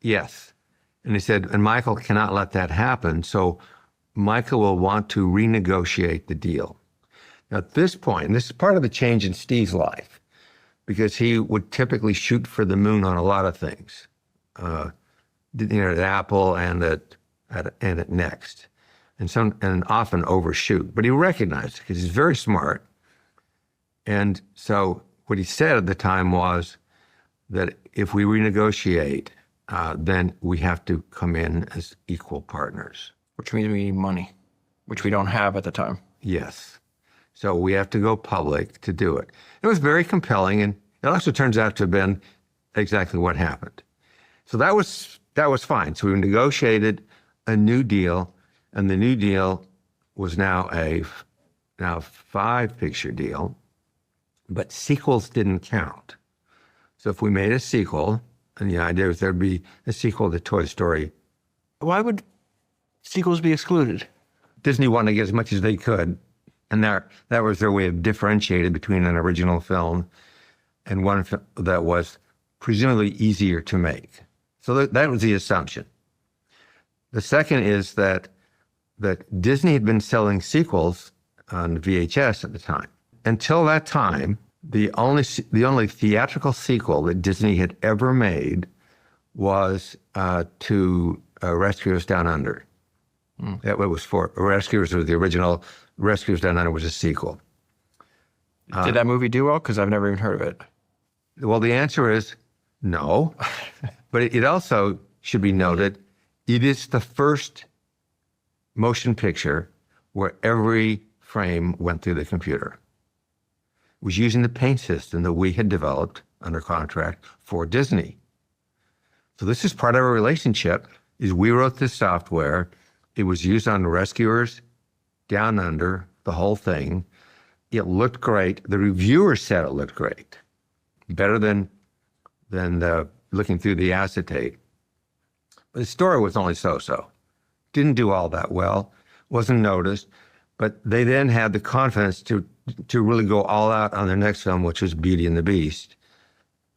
Yes. And he said, and Michael cannot let that happen. So Michael will want to renegotiate the deal. Now, at this point, and this is part of the change in Steve's life, because he would typically shoot for the moon on a lot of things, at Apple and at Next, and often overshoot. But he recognized it because he's very smart. And so what he said at the time was that if we renegotiate, then we have to come in as equal partners. Which means we need money, which we don't have at the time. Yes. So we have to go public to do it. It was very compelling, and it also turns out to have been exactly what happened. So that was fine. So we negotiated a new deal, and the new deal was now a 5-picture deal, but sequels didn't count. So if we made a sequel, and the idea was there'd be a sequel to Toy Story. Why would sequels be excluded? Disney wanted to get as much as they could, and that was their way of differentiating between an original film and one that was presumably easier to make. So that was the assumption. The second is that Disney had been selling sequels on VHS at the time. Until that time, the only theatrical sequel that Disney had ever made was to Rescuers Down Under. That was for Rescuers was the original. Rescuers Down Under was a sequel. Did that movie do well? Because I've never even heard of it. Well, the answer is no. But it also should be noted, it is the first motion picture where every frame went through the computer. It was using the paint system that we had developed under contract for Disney. So this is part of our relationship, is we wrote this software. It was used on Rescuers Down Under, the whole thing. It looked great. The reviewers said it looked great, better than looking through the acetate. But the story was only so-so. Didn't do all that well, wasn't noticed, but they then had the confidence to really go all out on their next film, which was Beauty and the Beast.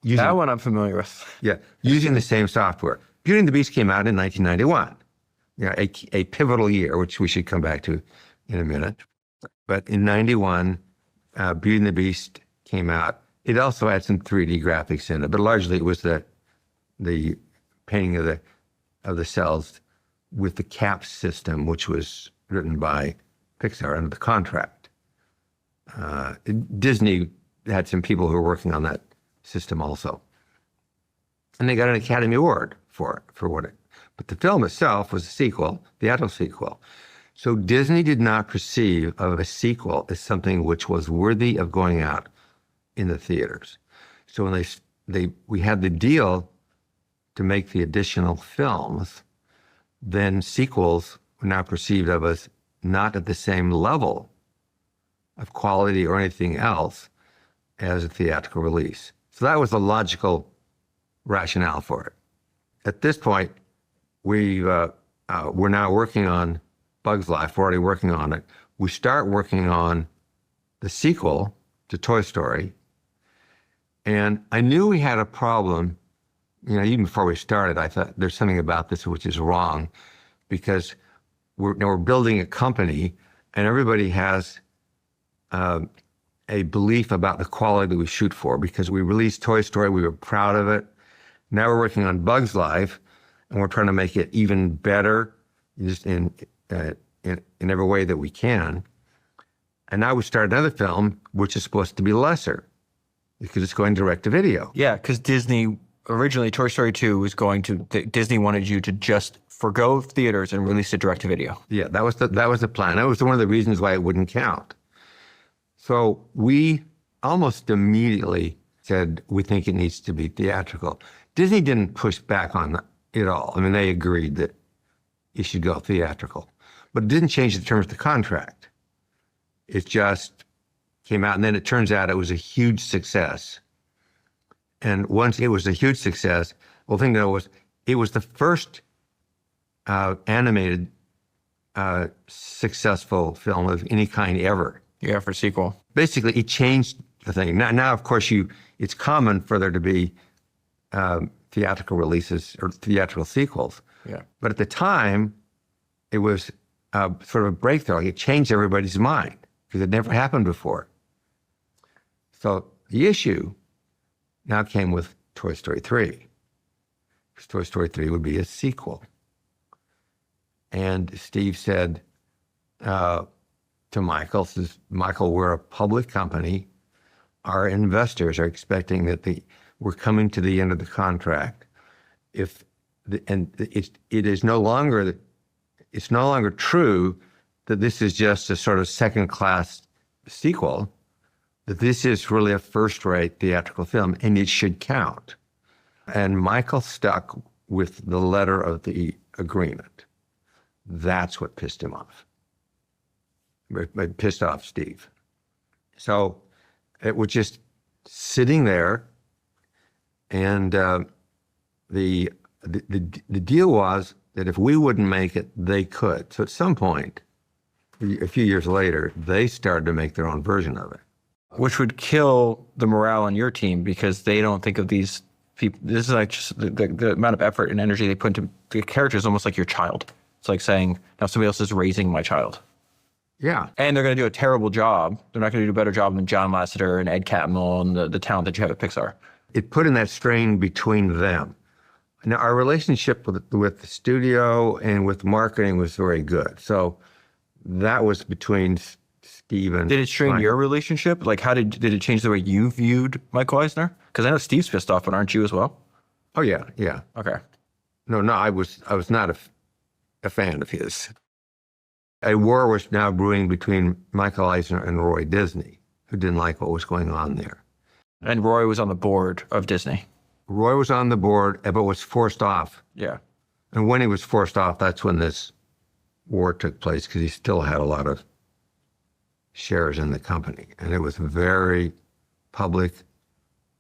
That one I'm familiar with. Yeah, using the same software. Beauty and the Beast came out in 1991, a pivotal year, which we should come back to in a minute. But in 91, Beauty and the Beast came out. It also had some 3D graphics in it, but largely it was the painting of the cells with the cap system, which was written by Pixar under the contract. Disney had some people who were working on that system also. And they got an Academy Award for it. But the film itself was a sequel, the theatrical sequel. So Disney did not perceive of a sequel as something which was worthy of going out in the theaters. So when we had the deal to make the additional films, then sequels were now perceived of as not at the same level of quality or anything else as a theatrical release. So that was the logical rationale for it. At this point, we're now working on Bug's Life. We're already working on it. We start working on the sequel to Toy Story. And I knew we had a problem, even before we started. I thought there's something about this which is wrong, because we're building a company and everybody has a belief about the quality that we shoot for, because we released Toy Story, we were proud of it. Now we're working on Bug's Life, and we're trying to make it even better, just in every way that we can. And now we start another film, which is supposed to be lesser, because it's going direct to video. Yeah, because Disney, originally Toy Story 2 was Disney wanted you to just forgo theaters and release it direct to video. Yeah, that was the plan. That was one of the reasons why it wouldn't count. So we almost immediately said, we think it needs to be theatrical. Disney didn't push back on it all. I mean, they agreed that it should go theatrical, but it didn't change the terms of the contract. It just came out, and then it turns out it was a huge success. And once it was a huge success, well, the thing to know was it was the first animated successful film of any kind ever. Yeah, for sequel. Basically, it changed the thing. Now of course, it's common for there to be theatrical releases or theatrical sequels. Yeah. But at the time, it was sort of a breakthrough. Like, it changed everybody's mind because it never happened before. So the issue now came with Toy Story 3. Because Toy Story 3 would be a sequel. And Steve said to Michael, says, Michael, we're a public company. Our investors are expecting that we're coming to the end of the contract. It is no longer true that this is just a sort of second-class sequel, that this is really a first-rate theatrical film, and it should count. And Michael stuck with the letter of the agreement. That's what pissed him off. It pissed off Steve. So it was just sitting there, and the deal was that if we wouldn't make it, they could. So at some point, a few years later, they started to make their own version of it. Which would kill the morale on your team because they don't think of these people. This is like just the amount of effort and energy they put into the character is almost like your child. It's like saying, now somebody else is raising my child. Yeah. And they're going to do a terrible job. They're not going to do a better job than John Lasseter and Ed Catmull and the talent that you have at Pixar. It put in that strain between them. Now, our relationship with the studio and with marketing was very good. So that was between Steve and Did it strain Michael. your relationship? Like, how did it change the way you viewed Michael Eisner? Because I know Steve's pissed off, but aren't you as well? Oh, yeah, yeah. Okay. No, I was not a fan of his. A war was now brewing between Michael Eisner and Roy Disney, who didn't like what was going on there. And Roy was on the board of Disney. Roy was on the board, but was forced off. Yeah. And when he was forced off, that's when this war took place, because he still had a lot of shares in the company. And it was very public.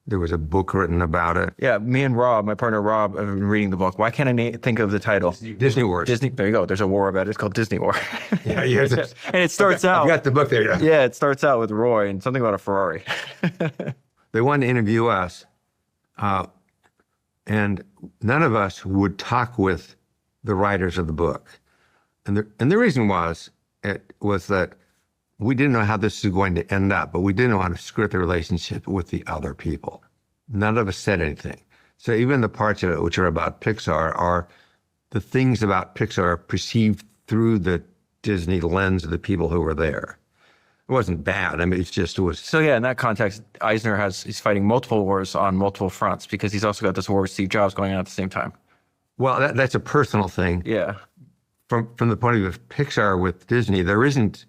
There was a book written about it. Yeah, me and Rob, my partner Rob, have been reading the book. Why can't I think of the title? Disney Wars. Disney. There you go. There's a war about it. It's called Disney War. Yeah, yeah. And it starts out. I've got the book there. Yeah. Yeah, it starts out with Roy and something about a Ferrari. They wanted to interview us, and none of us would talk with the writers of the book. And the reason was that we didn't know how this was going to end up, but we didn't know how to script the relationship with the other people. None of us said anything. So even the parts of it which are about Pixar are the things about Pixar perceived through the Disney lens of the people who were there. It wasn't bad. I mean, it was. So yeah, in that context, Eisner he's fighting multiple wars on multiple fronts because he's also got this war with Steve Jobs going on at the same time. Well, that's a personal thing. Yeah. From the point of view of Pixar with Disney, there isn't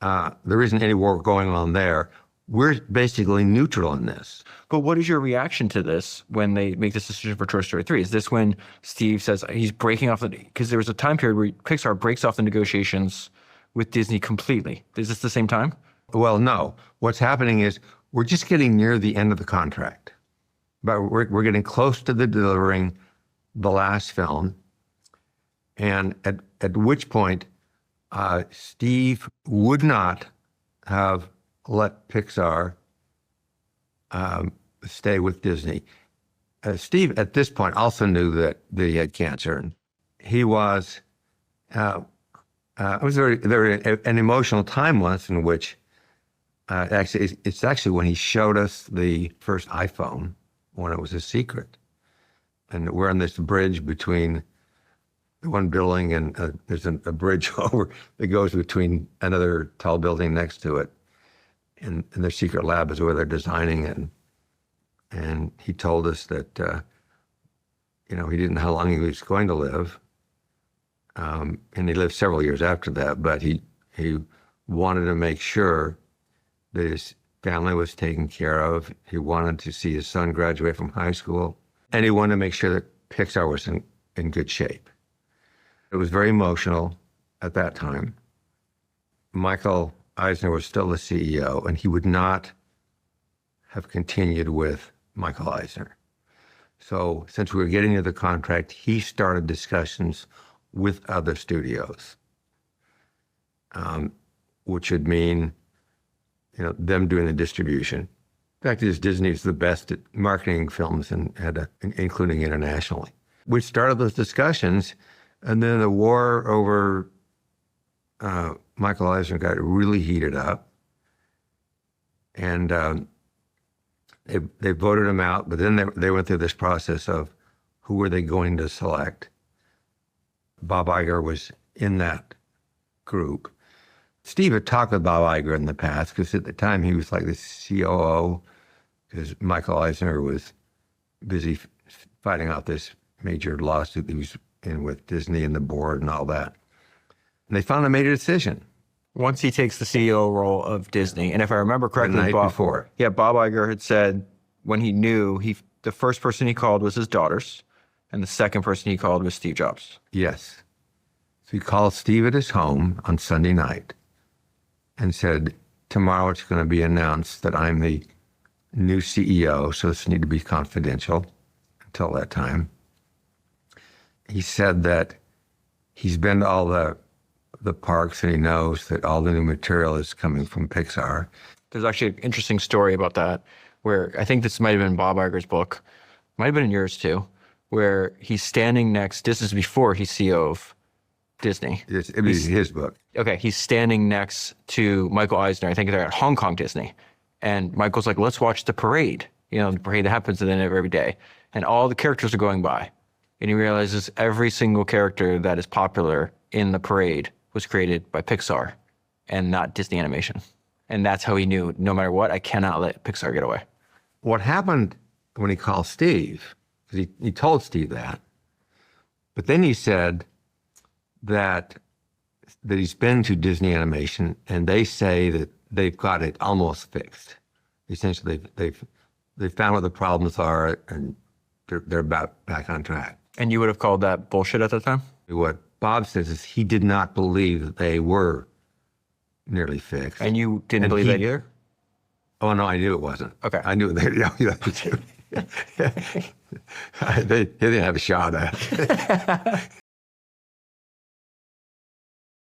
any war going on there. We're basically neutral in this. But what is your reaction to this when they make this decision for Toy Story 3? Is this when Steve says he's breaking off because there was a time period where Pixar breaks off the negotiations with Disney completely. Is this the same time? Well, no. What's happening is we're just getting near the end of the contract. But we're getting close to delivering the last film. And at which point, Steve would not have let Pixar stay with Disney. Steve, at this point, also knew that he had cancer. And he was, it was an emotional time once in which, it's actually when he showed us the first iPhone, when it was a secret. And we're on this bridge between the one building and there's a bridge over that goes between another tall building next to it. And their secret lab is where they're designing it. And he told us that, he didn't know how long he was going to live. And he lived several years after that, but he wanted to make sure that his family was taken care of. He wanted to see his son graduate from high school. And he wanted to make sure that Pixar was in good shape. It was very emotional at that time. Michael Eisner was still the CEO, and he would not have continued with Michael Eisner. So since we were getting to the contract, he started discussions with other studios, which would mean, them doing the distribution The fact is, Disney is the best at marketing films and including internationally. We started those discussions, and then the war over Michael Eisner got really heated up, and they voted him out. But then they went through this process of who were they going to select. Bob Iger was in that group. Steve had talked with Bob Iger in the past because at the time he was like the COO because Michael Eisner was busy fighting out this major lawsuit he was in with Disney and the board and all that. And they finally made a decision. Once he takes the CEO role of Disney, and if I remember correctly, The night before. Yeah, Bob Iger had said when he knew, the first person he called was his daughters, and the second person he called was Steve Jobs. Yes. So he called Steve at his home on Sunday night and said, tomorrow it's going to be announced that I'm the new CEO, so this need to be confidential until that time. He said that he's been to all the parks and he knows that all the new material is coming from Pixar. There's actually an interesting story about that, where I think this might have been Bob Iger's book, might have been in yours too, where he's standing next, this is before he's CEO of Disney. It was his book. Okay, he's standing next to Michael Eisner. I think they're at Hong Kong Disney. And Michael's like, let's watch the parade. You know, the parade that happens at the end of every day. And all the characters are going by. And he realizes every single character that is popular in the parade was created by Pixar and not Disney Animation. And that's how he knew, no matter what, I cannot let Pixar get away. What happened when he called Steve, because he told Steve that, but then he said that he's been to Disney Animation and they say that they've got it almost fixed. Essentially, they've found what the problems are and they're about back on track. And you would have called that bullshit at the time? What Bob says is he did not believe that they were nearly fixed. And you didn't believe that either? Oh, no, I knew it wasn't. Okay. I knew they didn't have a shot at it.